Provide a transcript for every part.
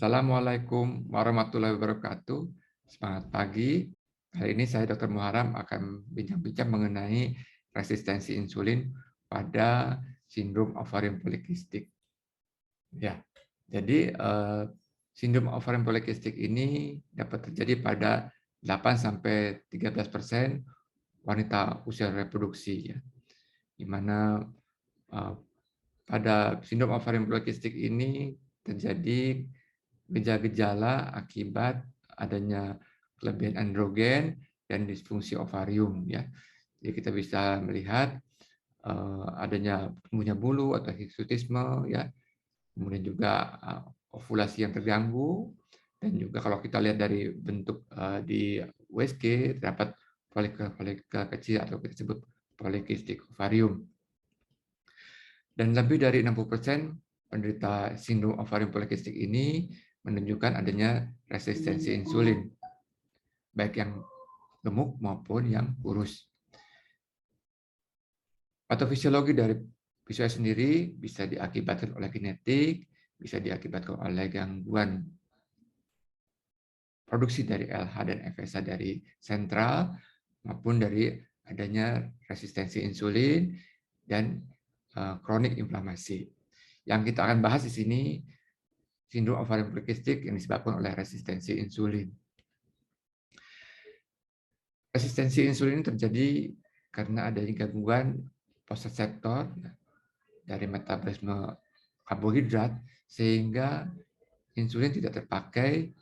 Assalamualaikum warahmatullahi wabarakatuh. Semangat pagi. Kali ini saya Dr. Muharam akan bincang-bincang mengenai resistensi insulin pada sindrom ovarium polikistik. Ya, jadi sindrom ovarium polikistik ini dapat terjadi pada 8-13% wanita usia reproduksi, ya, di mana pada sindrom ovarium polikistik ini terjadi gejala-gejala akibat adanya kelebihan androgen dan disfungsi ovarium, ya. Jadi kita bisa melihat adanya tumbuhnya bulu atau hirsutisme, ya. Kemudian juga ovulasi yang terganggu, dan juga kalau kita lihat dari bentuk di USG terdapat folikel-folikel kecil atau kita sebut polikistik ovarium. Dan lebih dari 60% penderita sindrom ovarium polikistik ini menunjukkan adanya resistensi insulin, baik yang gemuk maupun yang kurus. Patofisiologi dari PCOS sendiri bisa diakibatkan oleh genetik, bisa diakibatkan oleh gangguan produksi dari LH dan FSH dari sentral, maupun dari adanya resistensi insulin dan kronik inflamasi. Yang kita akan bahas di sini sindrom ovarium polikistik yang disebabkan oleh resistensi insulin. Resistensi insulin terjadi karena adanya gangguan posreseptor dari metabolisme karbohidrat, sehingga insulin tidak terpakai,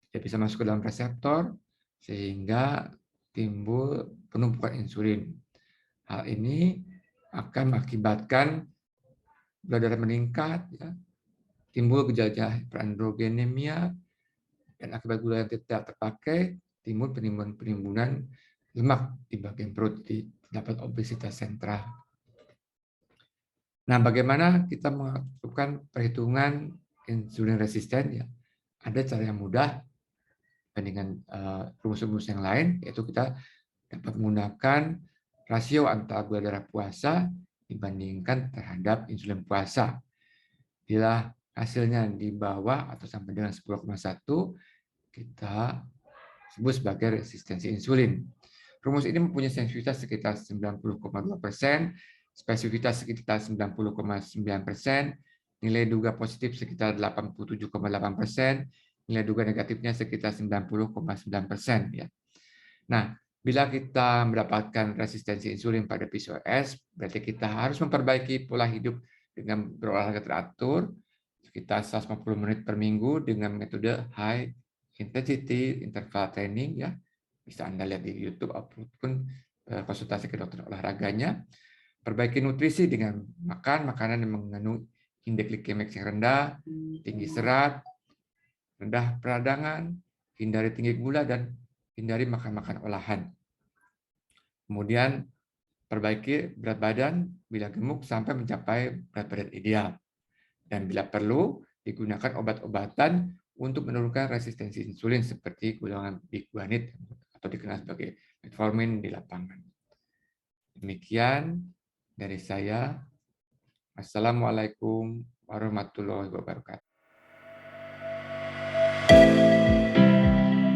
tidak bisa masuk ke dalam reseptor, sehingga timbul penumpukan insulin. Hal ini akan mengakibatkan gula darah meningkat, ya, timbul gejala hiperandrogenemia, dan akibat gula yang tidak terpakai, timbul penimbunan lemak di bagian perut, dapat obesitas sentral. Nah, bagaimana kita melakukan perhitungan insulin resisten? Ya, ada cara yang mudah dengan rumus-rumus yang lain, yaitu kita dapat menggunakan rasio antara gula darah puasa dibandingkan terhadap insulin puasa. Bila hasilnya di bawah atau sampai dengan 10,1, kita sebut sebagai resistensi insulin. Rumus ini mempunyai sensitivitas sekitar 90,2%, spesifitas sekitar 90,9%, nilai duga positif sekitar 87,8%, nilai duga negatifnya sekitar 90,9%. Ya. Nah, bila kita mendapatkan resistensi insulin pada PCOS, berarti kita harus memperbaiki pola hidup dengan berolahraga teratur, sekitar 150 menit per minggu dengan metode high intensity interval training, ya. Bisa Anda lihat di YouTube ataupun konsultasi ke dokter olahraganya. Perbaiki nutrisi dengan makan makanan yang mengandung indeks glikemik yang rendah, tinggi serat, rendah peradangan, hindari tinggi gula, dan hindari makan-makan olahan. Kemudian perbaiki berat badan bila gemuk sampai mencapai berat badan ideal. Dan bila perlu, digunakan obat-obatan untuk menurunkan resistensi insulin seperti golongan biguanid atau dikenal sebagai metformin di lapangan. Demikian dari saya. Assalamualaikum warahmatullahi wabarakatuh.